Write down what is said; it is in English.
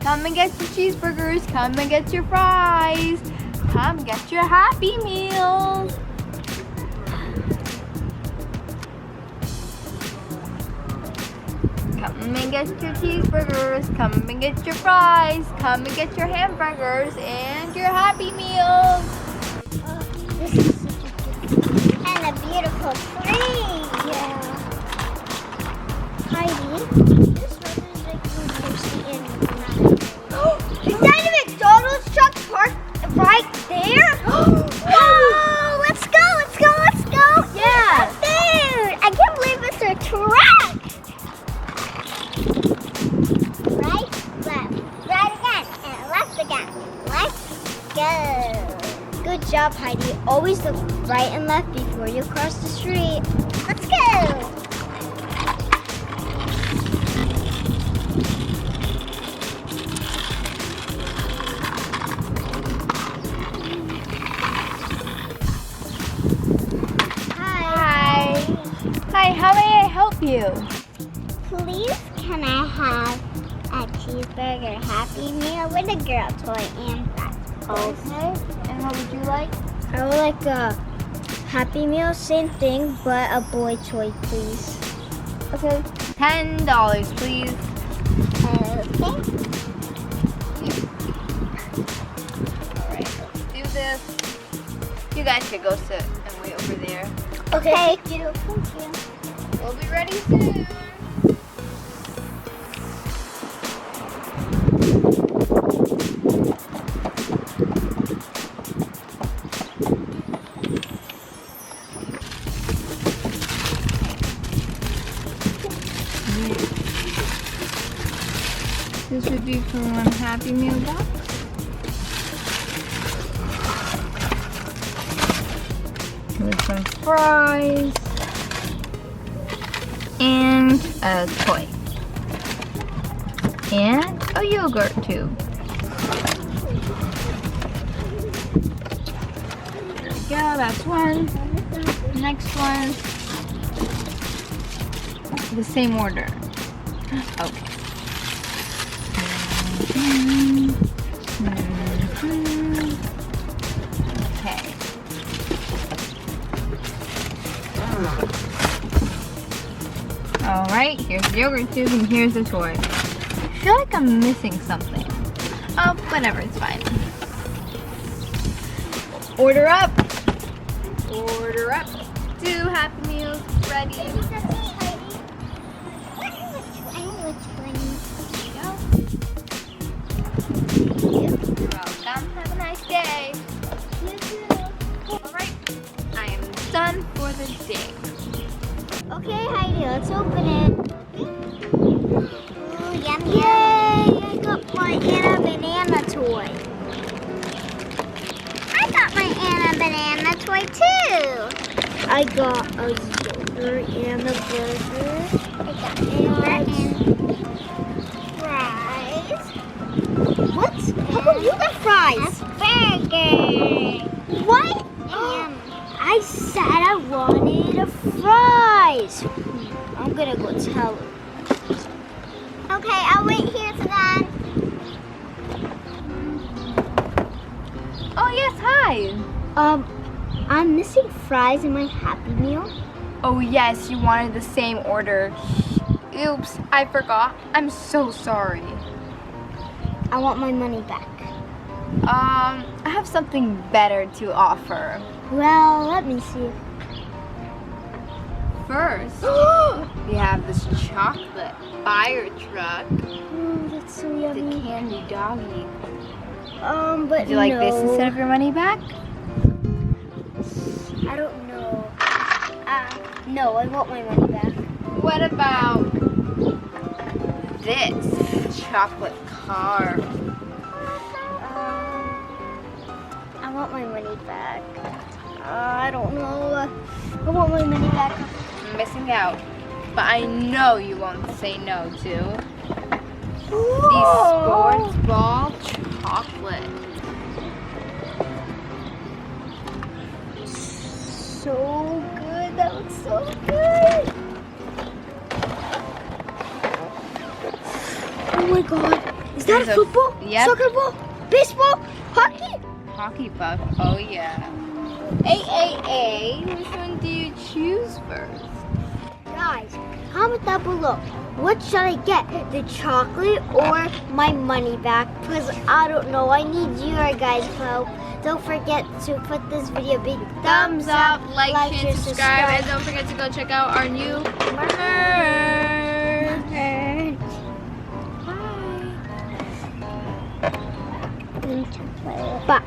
Come and get your cheeseburgers. Come and get your fries. Come get your Happy Meals. Come and get your cheeseburgers. Come and get your fries. Come and get your hamburgers and your Happy Meals. This is such a beautiful tree. Yeah. Heidi, this road is like mostly in Is that a McDonald's truck parked right there? Oh, let's go, let's go, let's go. Yeah. Dude, I can't believe it's a truck. Right, left, right again, and left again. Let's go. Good job, Heidi. Always look right and left before you cross the street. Let's go. Hi, how may I help you? Please, can I have a cheeseburger Happy Meal with a girl toy and fries? Okay. And what would you like? I would like a Happy Meal, same thing, but a boy toy, please. Okay. $10, please. Okay. Alright, let's do this. You guys should go sit and wait over there. Okay. Thank you. We'll be ready soon. This would be for one Happy Meal box. With some fries and a toy and a yogurt tube. There we go, that's one. Next one, the same order. Okay. Okay. Alright, here's the yogurt tube and here's the toy. I feel like I'm missing something. Oh, whatever, it's fine. Order up! Order up! 2 Happy Meals ready. You're welcome. Have a nice day. You too. Alright, I am done for the day. Okay, Heidi, let's open it. Ooh, yum, yay! I got my Anna Banana toy. I got my Anna Banana toy too. I got a yogurt and a burger. I got yogurt and fries. What? How come you got fries? A burger. What? I said I wanted a fries. I'm gonna go tell her. Okay, I'll wait here for that. Oh yes, hi! I'm missing fries in my Happy Meal. Oh yes, you wanted the same order. Oops, I forgot. I'm so sorry. I want my money back. I have something better to offer. Well, let me see. First, we have this chocolate fire truck. Oh, that's so The yummy. candy doggy. But Would you like no. this instead of your money back? I don't know. No, I want my money back. What about this chocolate car? I want my money back. I don't know. I want my money back. I'm missing out, but I know you won't say no to the sports ball chocolate. So good. That looks so good. Oh my god. Is that that a football? Yep. Soccer ball? Baseball? Hockey? Hockey puck. Oh yeah. Which one do you choose first? Guys, comment down below. What should I get? The chocolate or my money back? Because I don't know. I need your guys' help. Don't forget to put this video a big Thumbs up, like, share, and subscribe, and don't forget to go check out our new merch. Bye.